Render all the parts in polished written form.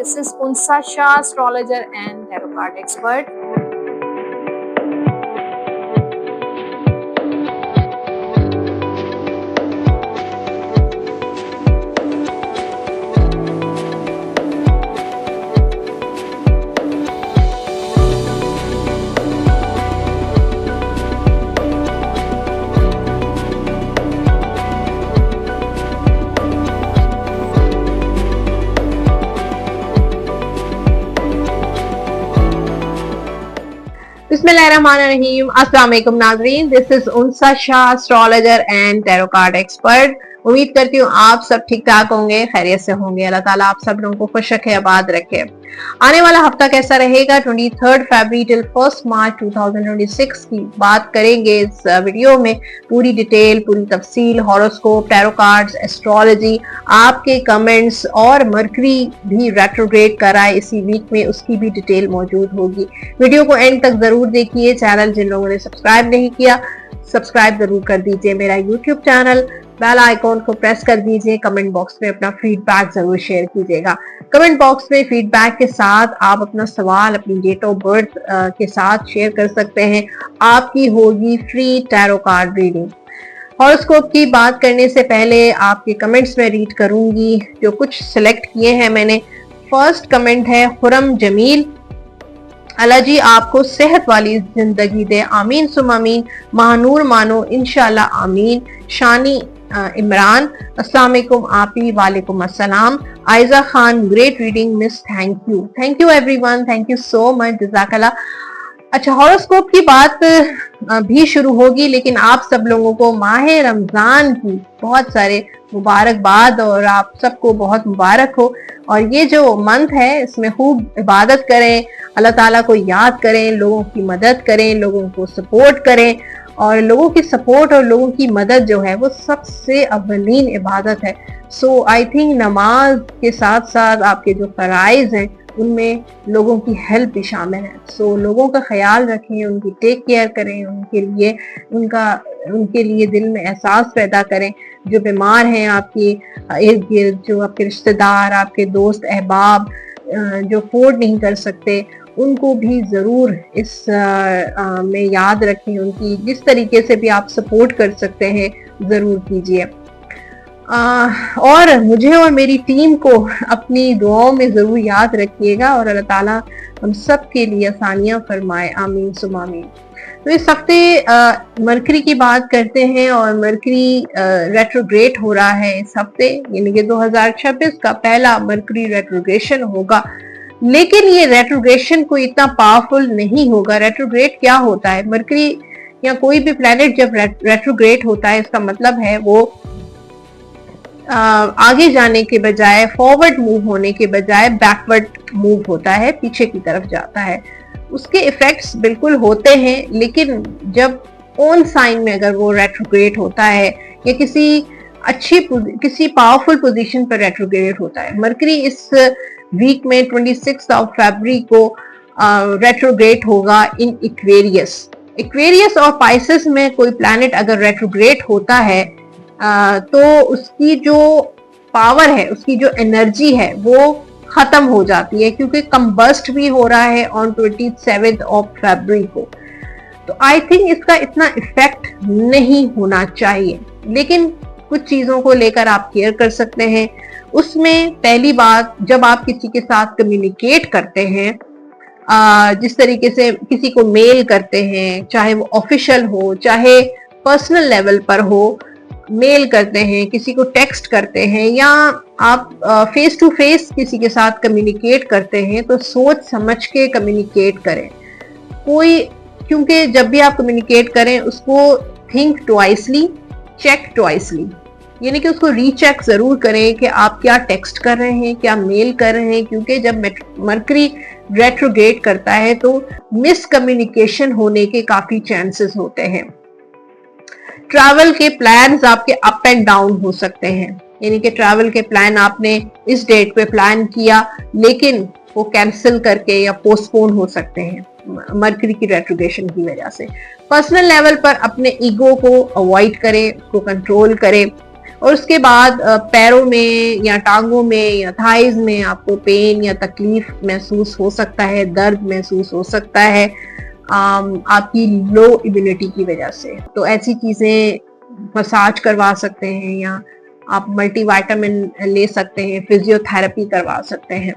This is Unsa Shah, astrologer and tarot card expert. बिस्मिल्लाहिर्रहमानिर्रहीम। अस्सलाम वालेकुम नाज़रीन, this is Unsa Shah, astrologer and tarot card expert. उम्मीद करती हूँ आप सब ठीक ठाक होंगे, खैरियत से होंगे। अल्लाह ताला आप सब लोगों को खुश रखे, आबाद रखे। आने वाला हफ्ता कैसा रहेगा 23 फरवरी टिल 1 मार्च 2026 की बात करेंगे इस वीडियो में। पूरी डिटेल, पूरी तफसील, हॉरोस्कोप, टैरो कार्ड्स, एस्ट्रोलॉजी, आपके कमेंट्स और मरकरी भी रेट्रोग्रेड कराए इसी वीक में, उसकी भी डिटेल मौजूद होगी। वीडियो को एंड तक जरूर देखिए। चैनल जिन लोगों ने सब्सक्राइब नहीं किया, सब्सक्राइब जरूर कर दीजिए मेरा यूट्यूब चैनल। बेल आइकॉन को प्रेस कर दीजिए। कमेंट बॉक्स में अपना फीडबैक जरूर शेयर कीजिएगा। कमेंट बॉक्स में फीडबैक के साथ आप अपना सवाल अपनी डेट ऑफ बर्थ के साथ शेयर कर सकते हैं। आपकी होगी free tarot card reading. Horoscope की बात करने से पहले आपके कमेंट्स में रीड करूंगी जो कुछ सिलेक्ट किए हैं मैंने। फर्स्ट कमेंट है खुरम जमील। अल्लाह जी आपको सेहत वाली जिंदगी दे, आमीन सुम आमीन। महानूर मानो इंशाल्लाह आमीन। शानी इमरान, अस्सलाम वालेकुम आपी, वालेकुम अस्सलाम। Aiza Khan, great reading miss, thank you everyone, thank you so much, जज़ाकल्लाह। अच्छा, हॉरोस्कोप की बात भी शुरू होगी, लेकिन आप सब लोगों को माह रमजान की बहुत सारे मुबारकबाद और आप सबको बहुत मुबारक हो। और ये जो मंथ है इसमें खूब इबादत करें, अल्लाह ताला को याद करें, लोगों की मदद करें, लोगों को सपोर्ट करें। और लोगों की सपोर्ट और लोगों की मदद जो है वो सबसे अव्वलीन इबादत है। सो आई थिंक नमाज के साथ साथ आपके जो फराइज हैं उनमें लोगों की हेल्प भी शामिल है। सो लोगों का ख्याल रखें, उनकी टेक केयर करें, उनके लिए दिल में एहसास पैदा करें। जो बीमार हैं आपके इर्द गिर्द, जो आपके रिश्तेदार, आपके दोस्त अहबाब जो अफोर्ड नहीं कर सकते, उनको भी ज़रूर इस में याद रखें। उनकी जिस तरीके से भी आप सपोर्ट कर सकते हैं ज़रूर कीजिए। और मुझे और मेरी टीम को अपनी दुआओं में ज़रूर याद रखिएगा और अल्लाह ताला हम सब के लिए आसानियाँ फरमाए, आमीन सुम आमीन। तो इस हफ्ते मरकरी की बात करते हैं और मरकरी रेट्रोग्रेड हो रहा है इस हफ्ते, यानी कि 2026 का पहला मरकरी रेट्रोग्रेशन होगा। लेकिन ये रेट्रोग्रेशन कोई इतना पावरफुल नहीं होगा। रेट्रोग्रेड क्या होता है? मरकरी या कोई भी प्लेनेट जब रेट्रोग्रेड होता है, इसका मतलब है वो आगे जाने के बजाय, फॉरवर्ड मूव होने के बजाय बैकवर्ड मूव होता है, पीछे की तरफ जाता है। उसके इफेक्ट्स बिल्कुल होते हैं, लेकिन जब ऑन साइन में अगर वो रेट्रोग्रेड होता है या किसी पावरफुल पोजीशन पर रेट्रोग्रेड होता है। मरकरी इस वीक में 26 फरवरी को रेट्रोग्रेड होगा इन इक्वेरियस और पाइसेस में कोई प्लैनेट अगर रेट्रोग्रेड होता है तो उसकी जो पावर है, उसकी जो एनर्जी है वो खत्म हो जाती है, क्योंकि कंबस्ट भी हो रहा है ऑन 27 फरवरी को। तो आई थिंक इसका इतना इफेक्ट नहीं होना चाहिए, लेकिन कुछ चीजों को लेकर आप केयर कर सकते हैं। उसमें पहली बात, जब आप किसी के साथ कम्युनिकेट करते हैं, जिस तरीके से किसी को मेल करते हैं, चाहे वो ऑफिशियल हो चाहे पर्सनल लेवल पर हो, मेल करते हैं, किसी को टेक्स्ट करते हैं या आप फेस टू फेस किसी के साथ कम्युनिकेट करते हैं, तो सोच समझ के कम्युनिकेट करें। क्योंकि जब भी आप कम्युनिकेट करें उसको थिंक ट्वाइसली, चेक ट्वाइसली, यानी कि उसको रीचेक जरूर करें कि आप क्या टेक्स्ट कर रहे हैं, क्या मेल कर रहे हैं, क्योंकि जब मरकरी रेट्रोग्रेड करता है तो मिसकम्युनिकेशन होने के काफी चांसेस होते हैं। ट्रैवल के प्लान्स आपके अप एंड डाउन हो सकते हैं, यानी कि ट्रैवल के प्लान आपने इस डेट पे प्लान किया लेकिन वो कैंसिल करके या पोस्टपोन हो सकते हैं मरकरी की रेट्रोग्रेशन की वजह से। पर्सनल लेवल पर अपने ईगो को अवॉइड करें, उसको कंट्रोल करें और उसके बाद पैरों में या टांगों में या थाइज में आपको पेन या तकलीफ महसूस हो सकता है, दर्द महसूस हो सकता है आपकी लो इम्यूनिटी की वजह से। तो ऐसी चीजें मसाज करवा सकते हैं या आप मल्टीविटामिन ले सकते हैं, फिजियोथेरेपी करवा सकते हैं।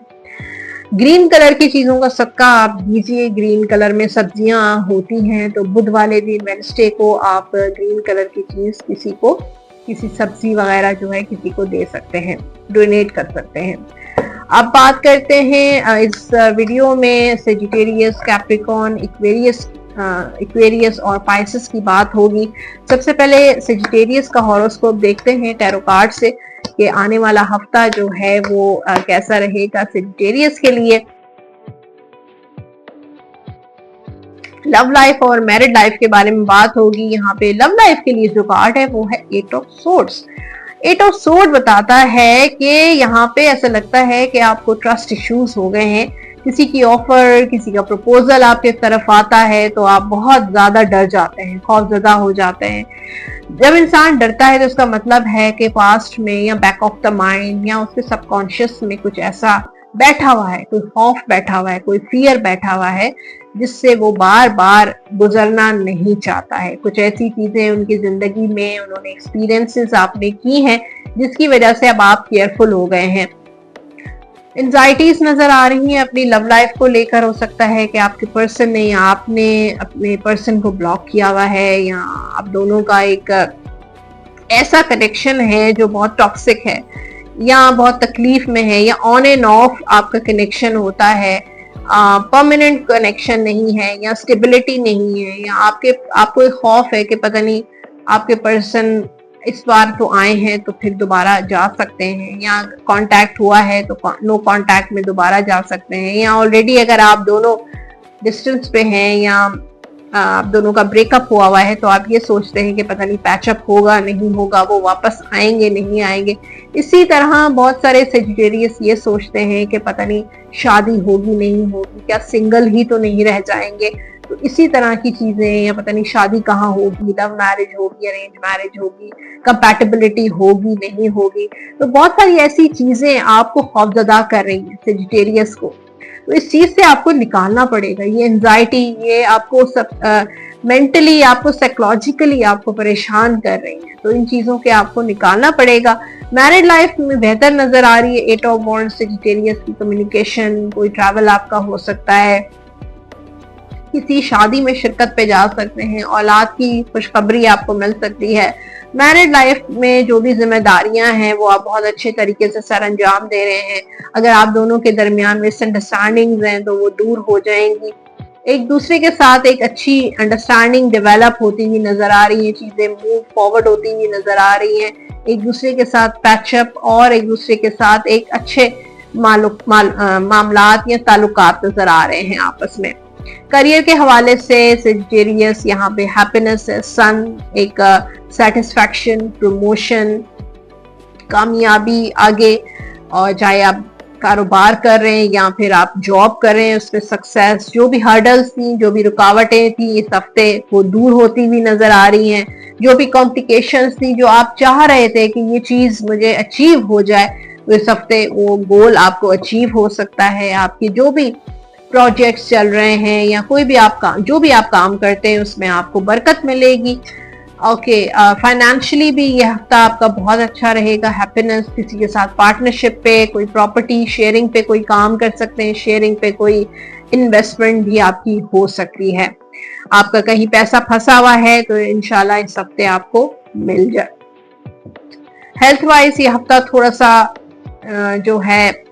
ग्रीन कलर की चीजों का सदका आप दीजिए। ग्रीन कलर में सब्जियां होती हैं, तो बुध वाले दिन वेडनेसडे को आप ग्रीन कलर की चीज किसी सब्जी वगैरह जो है किसी को दे सकते हैं, डोनेट कर सकते हैं। अब बात करते हैं इस वीडियो में सेजिटेरियस, कैप्रिकॉर्न, इक्वेरियस और पाइसेस की बात होगी। सबसे पहले सेजिटेरियस का हॉरोस्कोप देखते हैं टैरो कार्ड से कि आने वाला हफ्ता जो है वो कैसा रहेगा सेजिटेरियस के लिए। लव लाइफ और मैरिड लाइफ के बारे में बात होगी। यहाँ पे लव लाइफ के लिए जो कार्ड है वो है 8 ऑफ सोर्ड्स। 8 ऑफ सोर्ड बताता है कि यहाँ पे ऐसा लगता है कि आपको ट्रस्ट इश्यूज हो गए हैं। किसी की ऑफर, किसी का प्रपोजल आपके तरफ आता है तो आप बहुत ज्यादा डर जाते हैं, खौफजदा हो जाते हैं। जब इंसान डरता है तो उसका मतलब है कि पास्ट में या बैक ऑफ द माइंड या उसके सबकॉन्शियस में कुछ ऐसा बैठा हुआ है, कोई खौफ बैठा हुआ है, कोई फियर बैठा हुआ है जिससे वो बार बार गुजरना नहीं चाहता है। कुछ ऐसी चीजें उनकी जिंदगी में उन्होंने एक्सपीरियंसेस आपने की हैं जिसकी वजह से अब आप केयरफुल हो गए हैं। एंजाइटीज नजर आ रही हैं अपनी लव लाइफ को लेकर। हो सकता है कि आपके पर्सन ने या आपने अपने पर्सन को ब्लॉक किया हुआ है या आप दोनों का एक ऐसा कनेक्शन है जो बहुत टॉक्सिक है या बहुत तकलीफ में है या ऑन एंड ऑफ आपका कनेक्शन होता है, परमानेंट कनेक्शन नहीं है या स्टेबिलिटी नहीं है या आपको एक खौफ है कि पता नहीं आपके पर्सन इस बार तो आए हैं तो फिर दोबारा जा सकते हैं या कांटेक्ट हुआ है तो नो कांटेक्ट में दोबारा जा सकते हैं या ऑलरेडी अगर आप दोनों डिस्टेंस पे हैं या आप दोनों का ब्रेकअप हुआ है तो आप ये सोचते हैं कि पता नहीं पैचअप होगा नहीं होगा, वो वापस आएंगे नहीं आएंगे। इसी तरह बहुत सारे सेजिटेरियस ये सोचते हैं कि पता नहीं शादी होगी नहीं होगी, क्या सिंगल ही तो नहीं रह जाएंगे। तो इसी तरह की चीजें या पता नहीं शादी कहाँ होगी, लव मैरिज होगी, अरेंज मैरिज होगी, कंपैटिबिलिटी होगी नहीं होगी। तो बहुत सारी ऐसी चीजें आपको खौफजदा कर रही हैं सेजिटेरियस को। तो इस चीज से आपको निकालना पड़ेगा। ये एंजाइटी ये आपको मेंटली आपको साइकोलॉजिकली आपको परेशान कर रही है, तो इन चीजों के आपको निकालना पड़ेगा। मैरिड लाइफ में बेहतर नजर आ रही है 8 ऑफ वॉन्ड्स सेजिटेरियस की कम्युनिकेशन, कोई ट्रैवल आपका हो सकता है, किसी शादी में शिरकत पे जा सकते हैं, औलाद की खुशखबरी आपको मिल सकती है। मैरिड लाइफ में जो भी जिम्मेदारियां हैं वो आप बहुत अच्छे तरीके से सर अंजाम दे रहे हैं। अगर आप दोनों के दरमियान मिसअंडरस्टैंडिंग्स हैं तो वो दूर हो जाएंगी। एक दूसरे के साथ एक अच्छी अंडरस्टैंडिंग डेवलप होती हुई नजर आ रही है, चीजें मूव फॉरवर्ड होती हुई नजर आ रही हैं। एक दूसरे के साथ पैचअप और एक दूसरे के साथ एक अच्छे मामलात या ताल्लुकात नजर आ रहे हैं आपस में। करियर के हवाले से सेजिटेरियस यहाँ पे हैप्पीनेस है, सन, एक सेटिस्फैक्शन, प्रमोशन, कामयाबी आगे, और चाहे आप कारोबार कर रहे हैं या फिर आप जॉब कर रहे हैं उसमें सक्सेस। जो भी हर्डल्स थी, जो भी रुकावटें थी इस हफ्ते वो दूर होती हुई नजर आ रही हैं। जो भी कॉम्प्लिकेशंस थी, जो आप चाह रहे थे कि ये चीज मुझे अचीव हो जाए, तो इस हफ्ते वो गोल आपको अचीव हो सकता है। आपकी जो भी प्रोजेक्ट्स चल रहे हैं या कोई भी जो भी आप काम करते हैं उसमें आपको बरकत मिलेगी। ओके, फाइनेंशियली भी यह हफ्ता आपका बहुत अच्छा रहेगा। हैप्पीनेस, किसी के साथ पार्टनरशिप पे, कोई प्रॉपर्टी शेयरिंग पे कोई काम कर सकते हैं, शेयरिंग पे कोई इन्वेस्टमेंट भी आपकी हो सकती है। आपका कहीं पैसा फंसा हुआ है तो इंशाल्लाह इस हफ्ते आपको मिल जाए। हेल्थ वाइज ये हफ्ता थोड़ा सा जो है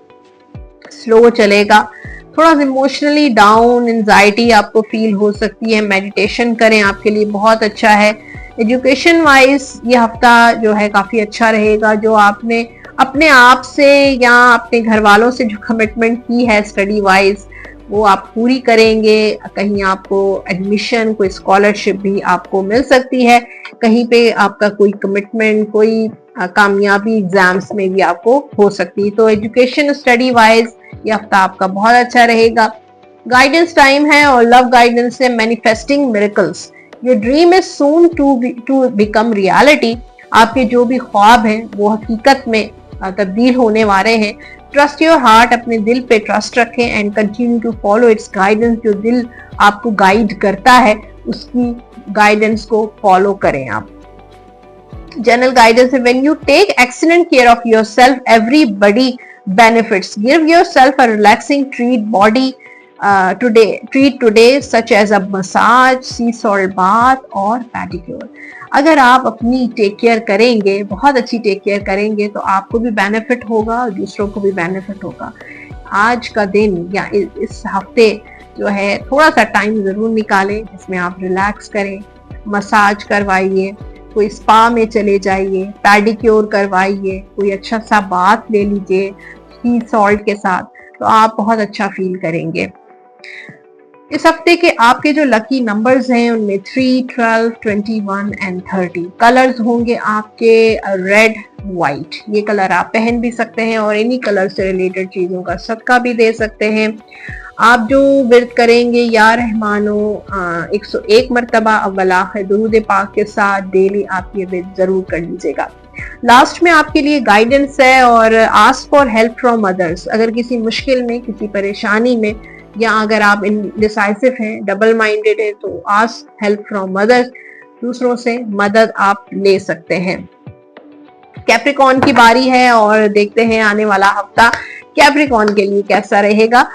स्लो चलेगा, थोड़ा सा इमोशनली डाउन, एंजाइटी आपको फील हो सकती है। मेडिटेशन करें, आपके लिए बहुत अच्छा है। एजुकेशन वाइज ये हफ्ता जो है काफी अच्छा रहेगा। जो आपने अपने आप से या अपने घर वालों से जो कमिटमेंट की है स्टडी वाइज वो आप पूरी करेंगे। कहीं आपको एडमिशन, कोई स्कॉलरशिप भी आपको मिल सकती है, कहीं पे आपका कोई कमिटमेंट, कोई कामयाबी एग्जाम्स में भी आपको हो सकती है। तो एजुकेशन स्टडी वाइज ये हफ्ता आपका बहुत अच्छा रहेगा। गाइडेंस टाइम है और लव गाइडेंस है manifesting miracles. Your dream is soon to become reality. आपके जो भी ख्वाब हैं वो हकीकत में तब्दील होने वाले हैं। ट्रस्ट योर हार्ट, अपने दिल पे ट्रस्ट रखें and continue to follow its guidance. जो दिल आपको गाइड करता है उसकी गाइडेंस को फॉलो करें आप। जनरल गाइडेंस है, when you take excellent care of yourself everybody benefits. Give yourself a relaxing treat today such as a massage, sea salt bath और pedicure. अगर आप अपनी टेक केयर करेंगे, बहुत अच्छी टेक केयर करेंगे, तो आपको भी बेनिफिट होगा और दूसरों को भी बेनिफिट होगा। आज का दिन या इस हफ्ते जो है थोड़ा सा टाइम जरूर निकालें जिसमें आप रिलैक्स करें, मसाज करवाइए, कोई स्पा में चले जाइए, पैडिक्योर करवाइए, कोई अच्छा सा बाथ ले लीजिए सी सॉल्ट के साथ, तो आप बहुत अच्छा फील करेंगे। इस हफ्ते के आपके जो लकी नंबर्स हैं उनमें 3, 12, 21 एंड 30। कलर्स होंगे आपके रेड, व्हाइट। ये कलर आप पहन भी सकते हैं और इन्हीं कलर से रिलेटेड चीजों का सदका भी दे सकते हैं। आप जो विर्द करेंगे या रहमानो 101 मरतबा अव्वल आखिर दुरूद पाक के साथ डेली आप ये विर्द जरूर कर लीजिएगा। लास्ट में आपके लिए गाइडेंस है और ask for help from others. अगर किसी मुश्किल में, किसी परेशानी में, या अगर आप इनडिसाइसिव हैं, डबल माइंडेड है, तो आस्क हेल्प फ्रॉम अदर्स। दूसरों से मदद आप ले सकते हैं। कैप्रिकॉर्न की बारी है और देखते हैं आने वाला हफ्ता कैप्रिकॉर्न के लिए कैसा रहेगा।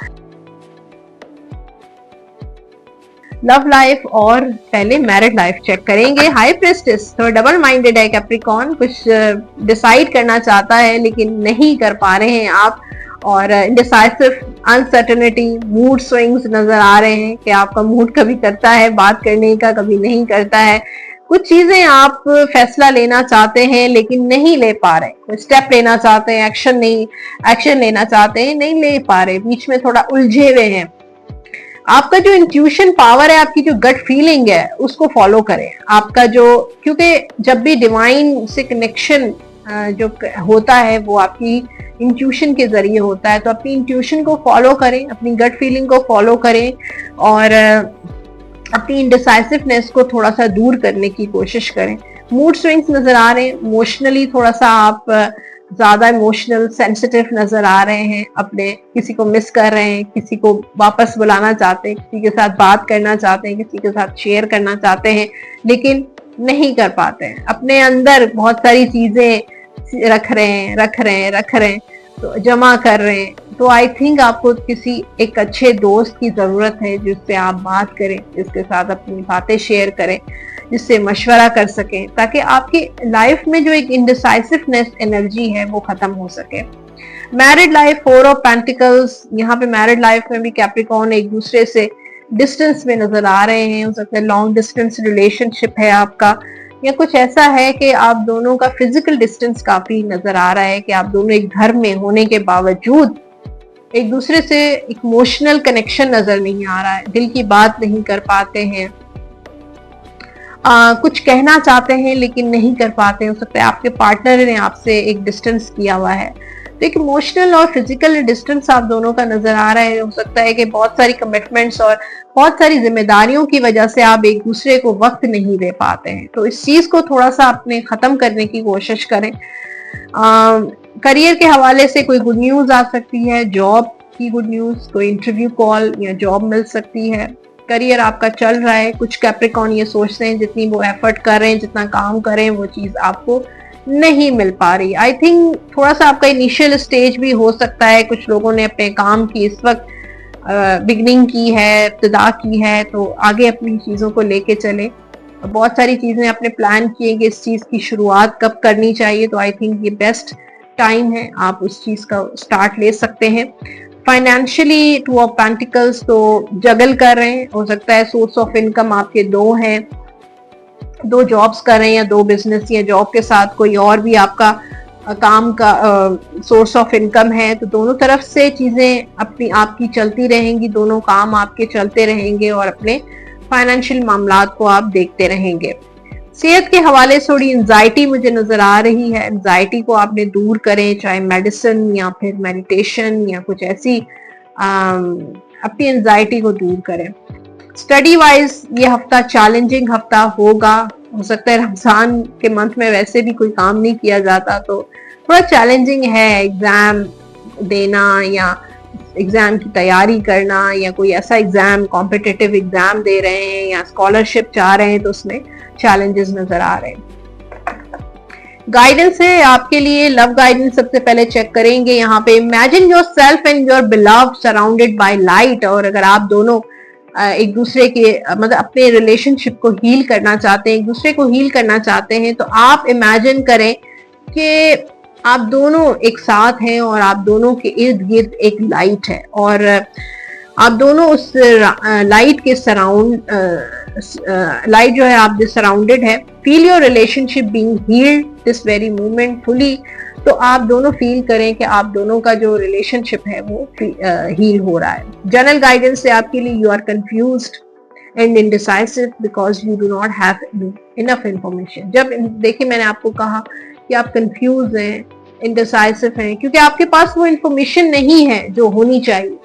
लव लाइफ और पहले मैरिड लाइफ चेक करेंगे। हाई प्रेस्टिस तो डबल माइंडेड है कैप्रिकॉर्न, कुछ डिसाइड करना चाहता है लेकिन नहीं कर पा रहे हैं आप, और इंडिसाइसिव, अनसर्टेनिटी, मूड स्विंग्स नजर आ रहे हैं कि आपका मूड कभी करता है बात करने का, कभी नहीं करता है। कुछ चीजें आप फैसला लेना चाहते हैं लेकिन नहीं ले पा रहे, स्टेप लेना चाहते हैं, एक्शन लेना चाहते हैं, नहीं ले पा रहे, बीच में थोड़ा उलझे हुए हैं। आपका जो इंट्यूशन पावर है, आपकी जो गट फीलिंग है, उसको फॉलो करें। आपका जो, क्योंकि जब भी डिवाइन से कनेक्शन जो होता है वो आपकी इंट्यूशन के जरिए होता है, तो अपनी इंट्यूशन को फॉलो करें, अपनी गट फीलिंग को फॉलो करें और अपनी इंडिसाइसिवनेस को थोड़ा सा दूर करने की कोशिश करें। मूड स्विंग्स नजर आ रहे हैं, इमोशनली थोड़ा सा आप ज्यादा इमोशनल सेंसिटिव नजर आ रहे हैं, अपने किसी को मिस कर रहे हैं, किसी को वापस बुलाना चाहते हैं, किसी के साथ बात करना चाहते हैं, किसी के साथ शेयर करना चाहते हैं लेकिन नहीं कर पाते हैं। अपने अंदर बहुत सारी चीजें रख रहे हैं, तो जमा कर रहे हैं। तो आई थिंक आपको किसी एक अच्छे दोस्त की जरूरत है जिससे आप बात करें, जिसके साथ अपनी बातें शेयर करें, जिससे मशवरा कर सकें, ताकि आपकी लाइफ में जो एक इंडिसाइसिवनेस एनर्जी है वो खत्म हो सके। मैरिड लाइफ, 4 ऑफ पेंटिकल्स, यहाँ पे मैरिड लाइफ में भी कैप्रिकॉर्न एक दूसरे से डिस्टेंस में नजर आ रहे हैं। हो सकता है लॉन्ग डिस्टेंस रिलेशनशिप है आपका, या कुछ ऐसा है कि आप दोनों का फिजिकल डिस्टेंस काफी नजर आ रहा है कि आप दोनों एक घर में होने के बावजूद एक दूसरे से इमोशनल कनेक्शन नजर नहीं आ रहा है, दिल की बात नहीं कर पाते हैं, कुछ कहना चाहते हैं लेकिन नहीं कर पाते। हो सकता है आपके पार्टनर ने आपसे एक डिस्टेंस किया हुआ है, तो एक इमोशनल और फिजिकल डिस्टेंस आप दोनों का नजर आ रहा है। हो सकता है कि बहुत सारी कमिटमेंट्स और बहुत सारी जिम्मेदारियों की वजह से आप एक दूसरे को वक्त नहीं दे पाते हैं, तो इस चीज को थोड़ा सा अपने खत्म करने की कोशिश करें। करियर के हवाले से कोई गुड न्यूज आ सकती है, जॉब की गुड न्यूज, कोई इंटरव्यू कॉल या जॉब मिल सकती है। करियर आपका चल रहा है, कुछ कैप्रिकॉर्न ये सोचते हैं जितनी वो एफर्ट कर रहे हैं, जितना काम कर रहे हैं, वो चीज आपको नहीं मिल पा रही। आई थिंक थोड़ा सा आपका इनिशियल स्टेज भी हो सकता है, कुछ लोगों ने अपने काम की इस वक्त बिगनिंग की है, इब्तिदा की है, तो आगे अपनी चीजों को लेके चले। बहुत सारी चीजें अपने प्लान किए कि इस चीज की शुरुआत कब करनी चाहिए, तो आई थिंक ये बेस्ट टाइम है, आप उस चीज का स्टार्ट ले सकते हैं। फाइनेंशियली 2 ऑफ पेंटिकल्स, तो जगल कर रहे हैं, हो सकता है सोर्स ऑफ इनकम आपके 2 हैं, 2 जॉब्स कर रहे हैं या 2 बिजनेस या जॉब के साथ कोई और भी आपका काम का सोर्स ऑफ इनकम है, तो दोनों तरफ से चीजें अपनी आपकी चलती रहेंगी, दोनों काम आपके चलते रहेंगे और अपने फाइनेंशियल मामलात को आप देखते रहेंगे। सेहत के हवाले से थोड़ी एंजाइटी मुझे नजर आ रही है, एंजाइटी को आपने दूर करें, चाहे मेडिसिन या फिर मेडिटेशन या कुछ ऐसी अपनी एंजाइटी को दूर करें। स्टडी वाइज ये हफ्ता चैलेंजिंग हफ्ता होगा, हो सकता है रमजान के मंथ में वैसे भी कोई काम नहीं किया जाता, तो थोड़ा चैलेंजिंग है एग्जाम देना या एग्जाम की तैयारी करना, या कोई ऐसा एग्जाम कॉम्पिटिटिव एग्जाम दे रहे हैं या स्कॉलरशिप चाह रहे हैं तो उसमें चैलेंजेस नजर आ रहे हैं। गाइडेंस है आपके लिए, लव गाइडेंस सबसे पहले चेक करेंगे। यहाँ पे imagine your self and your beloved surrounded by light. और अगर आप दोनों एक दूसरे के मतलब अपने रिलेशनशिप को हील करना चाहते हैं, एक दूसरे को हील करना चाहते हैं, तो आप इमेजिन करें कि आप दोनों एक साथ हैं और आप दोनों के इर्द गिर्द एक लाइट है और आप दोनों उस लाइट के सराउंड लाइट जो है आप सराउंडेड है। Feel your relationship being healed this very moment fully. तो आप दोनों फील करें कि आप दोनों का जो रिलेशनशिप है वो हील हो रहा है। जनरल गाइडेंस से आपके लिए, you are confused and indecisive because you do not have enough information. जब देखिए मैंने आपको कहा कि आप कंफ्यूज हैं, इनडिसाइसिव हैं, क्योंकि आपके पास वो इंफॉर्मेशन नहीं है जो होनी चाहिए।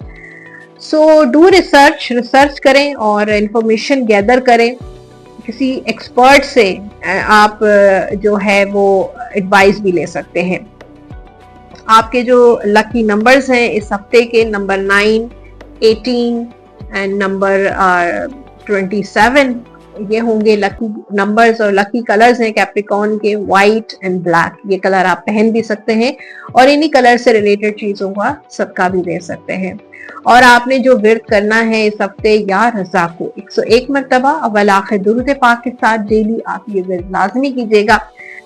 सो डू रिसर्च करें और इंफॉर्मेशन गैदर करें। किसी एक्सपर्ट से आप जो है वो एडवाइस भी ले सकते हैं। आपके जो लकी नंबर्स हैं इस हफ्ते के, नंबर 9, 18 एंड नंबर 27, ये होंगे लकी नंबर्स। और लकी कलर्स हैं कैप्रिकॉर्न के व्हाइट एंड ब्लैक। ये कलर आप पहन भी सकते हैं और इन्हीं कलर से रिलेटेड चीजों का सदका भी दे सकते हैं। और आपने जो विर्द करना है इस हफ्ते, या रजा को 101 मरतबा अव्वल आखिर दुरूद पाक के साथ डेली आप ये विर्द लाजमी कीजिएगा।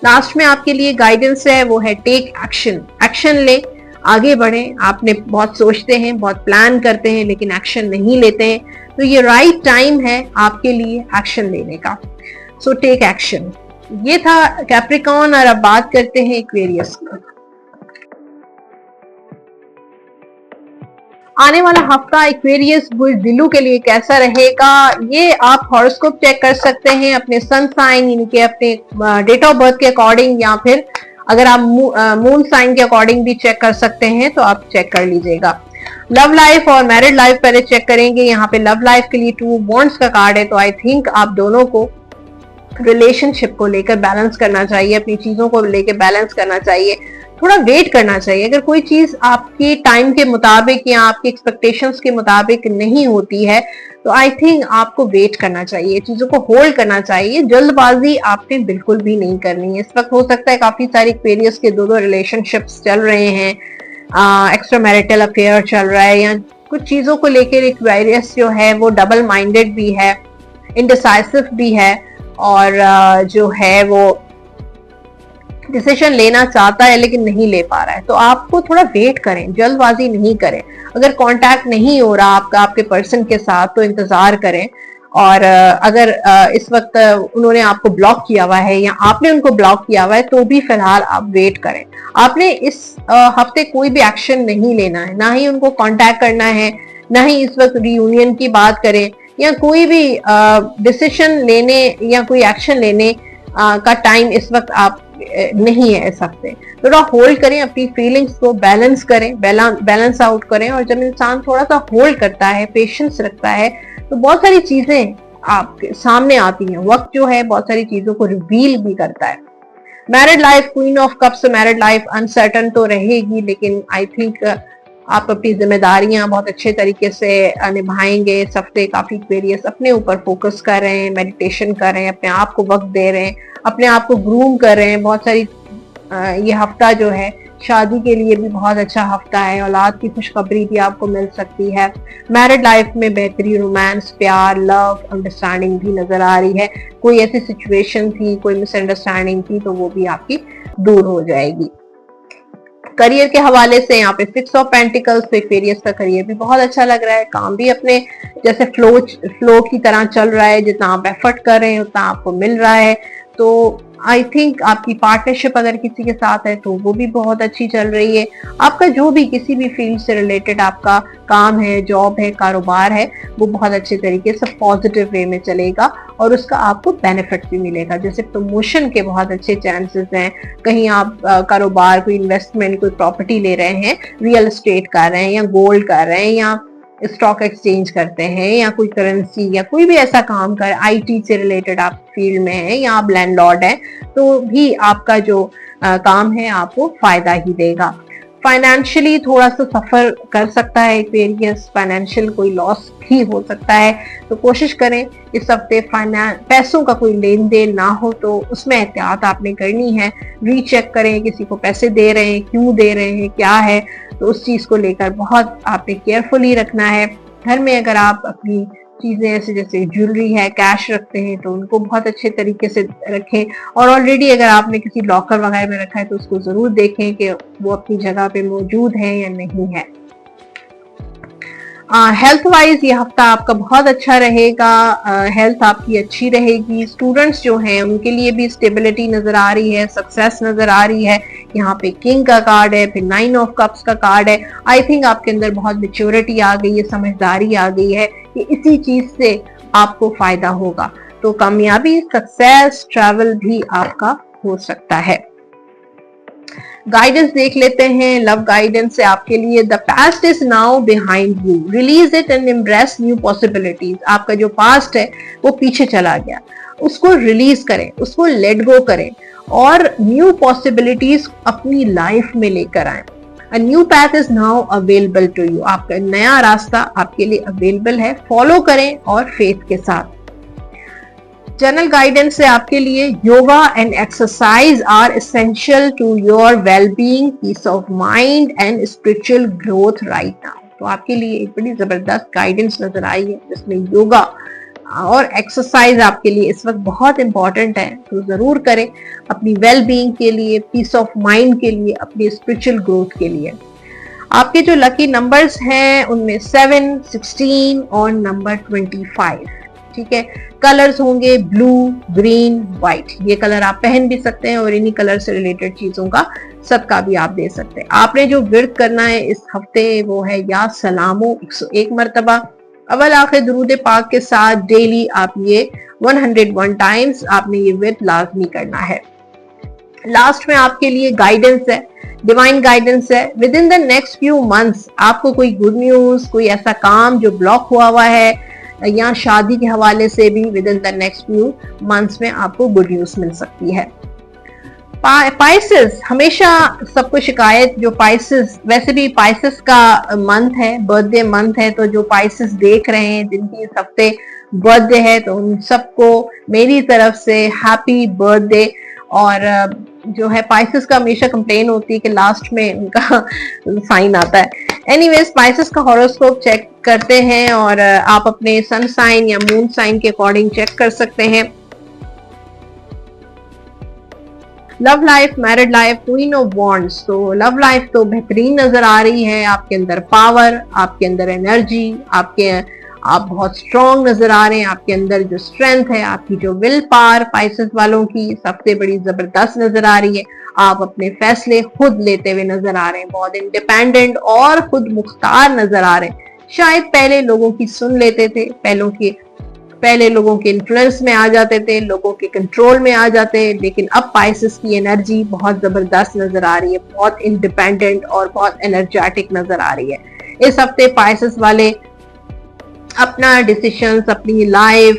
लास्ट में आपके लिए गाइडेंस है वो है टेक एक्शन। एक्शन ले, आगे बढ़े। आपने बहुत सोचते हैं, बहुत प्लान करते हैं, लेकिन एक्शन नहीं लेते हैं, तो ये राइट टाइम है आपके लिए एक्शन लेने का। So take action. ये था कैप्रिकॉर्न। और अब बात करते हैं एक्वेरियस की। आने वाला हफ्ता एक्वेरियस बुज़दिलों के लिए कैसा रहेगा, ये आप हॉरोस्कोप चेक कर सकते हैं अपने सन साइन, इनके अपने डेट ऑफ बर्थ के अकॉर्डिंग, या फिर अगर आप मून साइन के अकॉर्डिंग भी चेक कर सकते हैं तो आप चेक कर लीजिएगा। लव लाइफ और मैरिड लाइफ पहले चेक करेंगे। यहाँ पे लव लाइफ के लिए 2 वॉन्ड्स का कार्ड है, तो आई थिंक आप दोनों को रिलेशनशिप को लेकर बैलेंस करना चाहिए, अपनी चीजों को लेकर बैलेंस करना चाहिए, थोड़ा वेट करना चाहिए। अगर कोई चीज आपके टाइम के मुताबिक या आपके एक्सपेक्टेशंस के मुताबिक नहीं होती है तो आई थिंक आपको वेट करना चाहिए, चीजों को होल्ड करना चाहिए। जल्दबाजी आपने बिल्कुल भी नहीं करनी है। इस वक्त हो सकता है काफी सारी एक्वेरियस के 2 रिलेशनशिप्स चल रहे हैं, एक्स्ट्रा मैरिटल अफेयर चल रहा है, या कुछ चीजों को लेकर एक्वेरियस जो है वो डबल माइंडेड भी है, इनडिसाइसिव भी है, और जो है वो डिसीजन लेना चाहता है लेकिन नहीं ले पा रहा है। तो आपको थोड़ा वेट करें, जल्दबाजी नहीं करें। अगर कांटेक्ट नहीं हो रहा आपका आपके पर्सन के साथ तो इंतजार करें। और अगर इस वक्त उन्होंने आपको ब्लॉक किया हुआ है या आपने उनको ब्लॉक किया हुआ है तो भी फिलहाल आप वेट करें। आपने इस हफ्ते कोई भी एक्शन नहीं लेना है, ना ही उनको कांटेक्ट करना है, ना ही इस वक्त रियूनियन की बात करें, या कोई भी डिसीजन लेने या कोई एक्शन लेने का टाइम इस वक्त आप नहीं है इस हफ्ते। थोड़ा होल्ड करें, अपनी फीलिंग्स को बैलेंस करें, बैलेंस आउट करें। और जब इंसान थोड़ा सा होल्ड करता है, पेशेंस रखता है, तो बहुत सारी चीजें आपके सामने आती हैं। वक्त जो है बहुत सारी चीजों को रिवील भी करता है। Married life, queen of cups, married life uncertain तो रहेगी, लेकिन आई थिंक आप अपनी जिम्मेदारियां बहुत अच्छे तरीके से निभाएंगे। इस हफ्ते काफी एक्वेरियस अपने ऊपर फोकस कर रहे हैं, मेडिटेशन कर रहे हैं, अपने आप को वक्त दे रहे हैं, अपने आप को ग्रूम कर रहे हैं। बहुत सारी ये हफ्ता जो है शादी के लिए भी बहुत अच्छा हफ्ता है। औलाद की खुशखबरी भी आपको मिल सकती है। मैरिड लाइफ में बेहतरी, रोमांस, प्यार, लव, अंडरस्टैंडिंग भी नजर आ रही है। कोई ऐसी सिचुएशन थी, कोई मिसअंडरस्टैंडिंग थी, तो वो भी आपकी दूर हो जाएगी। करियर के हवाले से यहाँ पे 6 ऑफ पेंटिकल्स, तो एक्वेरियस का करियर भी बहुत अच्छा लग रहा है। काम भी अपने जैसे फ्लो की तरह चल रहा है। जितना आप एफर्ट कर रहे हैं उतना आपको मिल रहा है। तो आई थिंक आपकी पार्टनरशिप अगर किसी के साथ है तो वो भी बहुत अच्छी चल रही है। आपका जो भी किसी भी फील्ड से रिलेटेड आपका काम है, जॉब है, कारोबार है, वो बहुत अच्छे तरीके से पॉजिटिव वे में चलेगा और उसका आपको बेनिफिट भी मिलेगा। जैसे प्रमोशन के बहुत अच्छे चांसेस हैं। कहीं आप कारोबार, कोई इन्वेस्टमेंट, कोई प्रॉपर्टी ले रहे हैं, रियल एस्टेट कर रहे हैं, या गोल्ड कर रहे हैं, या स्टॉक एक्सचेंज करते हैं या कोई करेंसी या कोई भी ऐसा काम कर, आईटी से रिलेटेड आप फील्ड में है या आप लैंडलॉर्ड हैं, तो भी आपका जो काम है आपको फायदा ही देगा। फाइनेंशियली थोड़ा सा सफर कर सकता है एक्वेरियस, फाइनेंशियल कोई लॉस भी हो सकता है, तो कोशिश करें इस हफ्ते पैसों का कोई लेन देन ना हो, तो उसमें एहतियात आपने करनी है। रीचेक करें, किसी को पैसे दे रहे हैं, क्यों दे रहे हैं, क्या है, तो उस चीज को लेकर बहुत आपने केयरफुली रखना है। घर में अगर आप अपनी चीजें ऐसे जैसे ज्वेलरी है, कैश रखते हैं, तो उनको बहुत अच्छे तरीके से रखें। और ऑलरेडी अगर आपने किसी लॉकर वगैरह में रखा है तो उसको जरूर देखें कि वो अपनी जगह पे मौजूद है या नहीं है। हेल्थ वाइज ये हफ्ता आपका बहुत अच्छा रहेगा, हेल्थ आपकी अच्छी रहेगी। स्टूडेंट्स जो हैं उनके लिए भी स्टेबिलिटी नजर आ रही है, सक्सेस नजर आ रही है। यहाँ पे किंग का कार्ड है, फिर 9 ऑफ कप्स का कार्ड है। आई थिंक आपके अंदर बहुत मैच्योरिटी आ गई है, समझदारी आ गई है कि इसी चीज से आपको फायदा होगा। तो कामयाबी, सक्सेस, ट्रैवल भी आपका हो सकता है। गाइडेंस देख लेते हैं। लव गाइडेंस से आपके लिए, the past is now behind you, release it and embrace new possibilities. आपका जो पास्ट है वो पीछे चला गया, उसको रिलीज करें, उसको लेट गो करें और न्यू पॉसिबिलिटीज अपनी लाइफ में लेकर आए। A new path is now available to you. आपका नया रास्ता आपके लिए अवेलेबल है, फॉलो करें और फेथ के साथ। जनरल गाइडेंस से आपके लिए, yoga and exercise are essential to your wellbeing, peace of mind and spiritual growth right now. तो आपके लिए एक बड़ी जबरदस्त गाइडेंस नजर आई है जिसमें योगा और एक्सरसाइज आपके लिए इस वक्त बहुत इंपॉर्टेंट है, तो जरूर करें अपनी वेलबीइंग के लिए, पीस ऑफ माइंड के लिए, अपनी स्पिरिचुअल ग्रोथ के लिए। आपके जो लकी नंबर्स हैं उनमें 7, 16 और नंबर 25। ठीक है, कलर्स होंगे ब्लू, ग्रीन, व्हाइट। ये कलर आप पहन भी सकते हैं और इन्हीं कलर से रिलेटेड चीजों का सदका भी आप दे सकते हैं। आपने जो विर्द करना है इस हफ्ते वो है या सलामो 101 मरतबा, अवल आखिर दुरूद पाक के साथ डेली आप ये 101 टाइम्स आपने ये विर्द लाजमी करना है। लास्ट में आपके लिए गाइडेंस है, डिवाइन गाइडेंस है। With in the next few months आपको कोई गुड न्यूज, कोई ऐसा काम जो ब्लॉक हुआ है या शादी के हवाले से भी with in the next few months में आपको गुड न्यूज मिल सकती है। पाइसेस, हमेशा सबको शिकायत, जो पाइसेस, वैसे भी पाइसेस का मंथ है, बर्थडे मंथ है, तो जो पाइसेस देख रहे हैं जिनकी इस हफ्ते बर्थडे है, तो उन सबको मेरी तरफ से हैप्पी बर्थडे। और जो है पाइसेस का हमेशा कंप्लेन होती है कि लास्ट में उनका साइन आता है। एनीवेज, पाइसेस का हॉरोस्कोप चेक करते हैं और आप अपने सन साइन या मून साइन के अकॉर्डिंग चेक कर सकते हैं। Love life, married life, queen of wands. तो लव लाइफ तो बेहतरीन नजर आ रही है, आपके अंदर पावर, आपके अंदर एनर्जी, आप बहुत स्ट्रॉन्ग नजर आ रहे हैं, आपके अंदर जो स्ट्रेंथ है, आपकी जो विल पावर पाइसेस वालों की सबसे बड़ी जबरदस्त नजर आ रही है। आप अपने फैसले खुद लेते हुए नजर आ रहे हैं, बहुत इंडिपेंडेंट और खुद मुख्तार नजर आ रहे हैं। शायद पहले लोगों की सुन लेते थे, पहले लोगों के इन्फ्लुएंस में आ जाते थे, लोगों के कंट्रोल में आ जाते हैं, लेकिन अब पाइसेस की एनर्जी बहुत जबरदस्त नजर आ रही है, बहुत इंडिपेंडेंट और बहुत एनर्जेटिक नजर आ रही है। इस हफ्ते पाइसेस वाले अपना डिसीजंस, अपनी लाइफ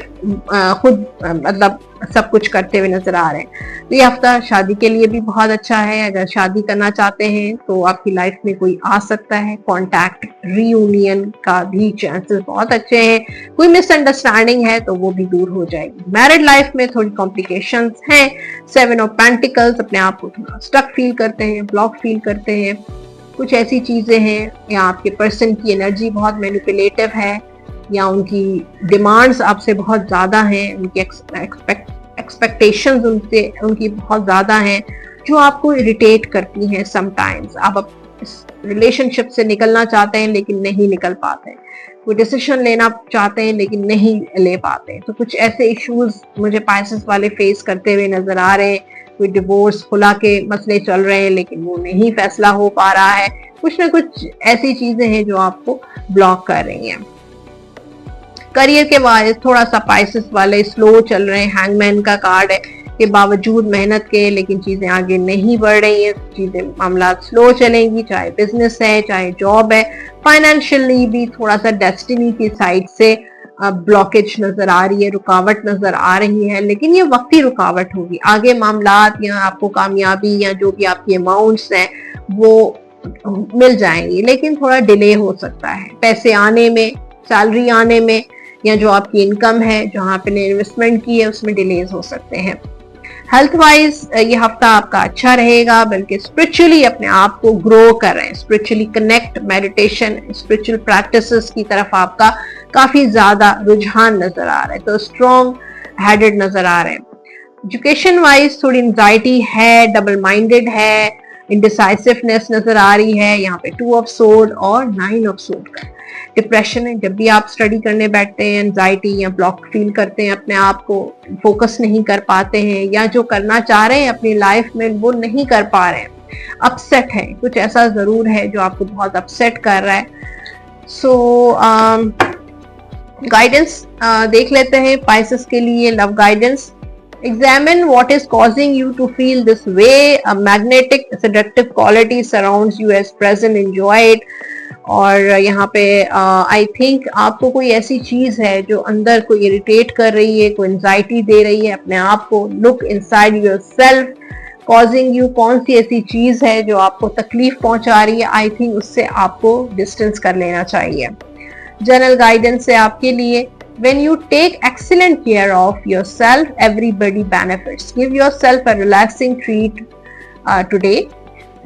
खुद मतलब सब कुछ करते हुए नजर आ रहे हैं। तो ये हफ्ता शादी के लिए भी बहुत अच्छा है। अगर शादी करना चाहते हैं तो आपकी लाइफ में कोई आ सकता है, कॉन्टैक्ट, रीयूनियन का भी चांसेस बहुत अच्छे हैं। कोई मिसअंडरस्टैंडिंग है तो वो भी दूर हो जाएगी। मैरिड लाइफ में थोड़ी कॉम्प्लिकेशंस हैं। 7 ऑफ पेंटिकल्स, अपने आप को थोड़ा स्टक फील करते हैं, ब्लॉक फील करते हैं, कुछ ऐसी चीजें हैं, या आपके पर्सन की एनर्जी बहुत मैनिपुलेटिव है, या उनकी डिमांड्स आपसे बहुत ज्यादा हैं, उनकी एक्सपेक्टेशंस उनकी बहुत ज्यादा हैं, जो आपको इरिटेट करती हैं। समटाइम्स आप इस रिलेशनशिप से निकलना चाहते हैं लेकिन नहीं निकल पाते, कोई डिसीजन लेना चाहते हैं लेकिन नहीं ले पाते। तो कुछ ऐसे इश्यूज मुझे पाइसेस वाले फेस करते हुए नजर आ रहे हैं। कोई डिवोर्स, खुला के मसले चल रहे हैं लेकिन वो नहीं फैसला हो पा रहा है। कुछ ना कुछ ऐसी चीजें हैं जो आपको ब्लॉक कर रही हैं। करियर के बारे थोड़ा सा पाइसेस वाले स्लो चल रहे हैं, हैंगमैन का कार्ड है। के बावजूद मेहनत के, लेकिन चीजें आगे नहीं बढ़ रही हैं, चीजें मामला स्लो चलेंगी, चाहे बिजनेस है चाहे जॉब है। फाइनेंशियली भी थोड़ा सा डेस्टिनी की साइड से ब्लॉकेज नजर आ रही है, रुकावट नजर आ रही है, लेकिन ये वक्ती रुकावट होगी। आगे मामलात या आपको कामयाबी या जो भी आपके अमाउंट्स हैं वो मिल जाएंगी, लेकिन थोड़ा डिले हो सकता है पैसे आने में, सैलरी आने में, या जो आपकी इनकम है जहां आपने इन्वेस्टमेंट की है उसमें डिलेज हो सकते हैं। हेल्थ वाइज ये हफ्ता आपका अच्छा रहेगा, बल्कि स्पिरिचुअली अपने आप को ग्रो कर रहे हैं, spiritually connect, meditation, spiritual practices की तरफ आपका काफी ज्यादा रुझान नजर आ रहा है, तो स्ट्रॉन्ग हेडेड नजर आ रहे हैं। एजुकेशन वाइज थोड़ी एंजाइटी है, डबल माइंडेड है, इंडिसाइसिवनेस नजर आ रही है, यहाँ पे 2 ऑफ सोर्ड और 9 ऑफ सोर्ड का डिप्रेशन है। जब भी आप स्टडी करने बैठते हैं, एंजाइटी या ब्लॉक फील करते हैं, अपने आप को फोकस नहीं कर पाते हैं, या जो करना चाह रहे हैं अपनी लाइफ में वो नहीं कर पा रहे हैं, अपसेट है, कुछ ऐसा जरूर है जो आपको बहुत अपसेट कर रहा है। सो गाइडेंस देख लेते हैं पाइसेस के लिए, love guidance. Examine what is causing you to feel this way. A magnetic seductive quality surrounds you as present. Enjoy it. और यहाँ पे आई थिंक आपको कोई ऐसी चीज है जो अंदर को इरिटेट कर रही है, कोई एंजाइटी दे रही है अपने आप को। Look inside yourself, causing you, कौन सी ऐसी चीज है जो आपको तकलीफ पहुंचा रही है, आई थिंक उससे आपको डिस्टेंस कर लेना चाहिए। जनरल गाइडेंस है आपके लिए, when you take excellent care of yourself, everybody benefits. Give yourself a relaxing treat today.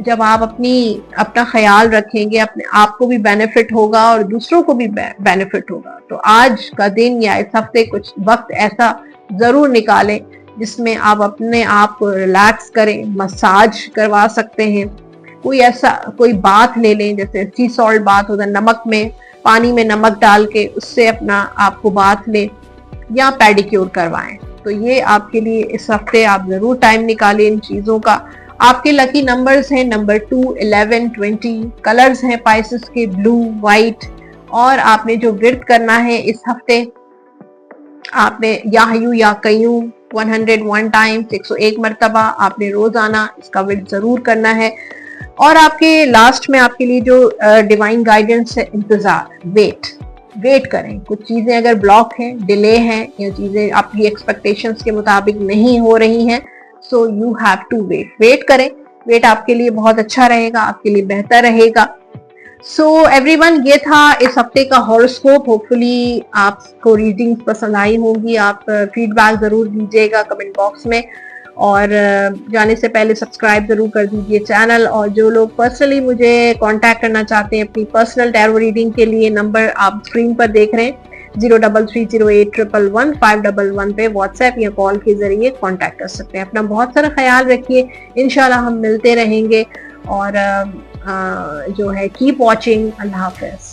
जब आप अपना ख्याल रखेंगे, अपने आप को भी बेनिफिट होगा और दूसरों को भी बेनिफिट होगा। तो आज का दिन या इस हफ्ते कुछ वक्त ऐसा जरूर निकालें जिसमें आप अपने आप को रिलैक्स करें, मसाज करवा सकते हैं, कोई बात ले लें, जैसे सी सॉल्ट बात होता है, नमक में, पानी में नमक डाल के उससे अपना आपको बात लें, या पेडिक्योर करवाएं। तो ये आपके लिए इस हफ्ते आप जरूर टाइम निकालें इन चीजों का। आपके लकी नंबर्स हैं नंबर 2, 11, 20। कलर्स हैं पाइसेस के ब्लू, व्हाइट। और आपने जो व्रत करना है इस हफ्ते, आपने याहयू या कयू 101 टाइम्स, 101 मरतबा आपने रोजाना इसका व्रत जरूर करना है। और आपके लास्ट में आपके लिए जो डिवाइन गाइडेंस है, इंतजार, वेट करें। कुछ चीजें अगर ब्लॉक हैं, डिले हैं, या चीजें आपकी एक्सपेक्टेशंस के मुताबिक नहीं हो रही हैं, so you have to wait करें। वेट आपके लिए बहुत अच्छा रहेगा, आपके लिए बेहतर रहेगा। सो एवरीवन, ये था इस हफ्ते का हॉरोस्कोप। होपफुली आपको रीडिंग्स पसंद आई होंगी। आप फीडबैक जरूर दीजिएगा कमेंट बॉक्स में, और जाने से पहले सब्सक्राइब जरूर कर दीजिए चैनल। और जो लोग पर्सनली मुझे कांटेक्ट करना चाहते हैं अपनी पर्सनल टैरो रीडिंग के लिए, नंबर आप स्क्रीन पर देख रहे हैं, 033081111511 पे व्हाट्सएप या कॉल के जरिए कांटेक्ट कर सकते हैं। अपना बहुत सारा ख्याल रखिए, इंशाल्लाह हम मिलते रहेंगे। और जो है कीप वॉचिंग। अल्लाह हाफिज।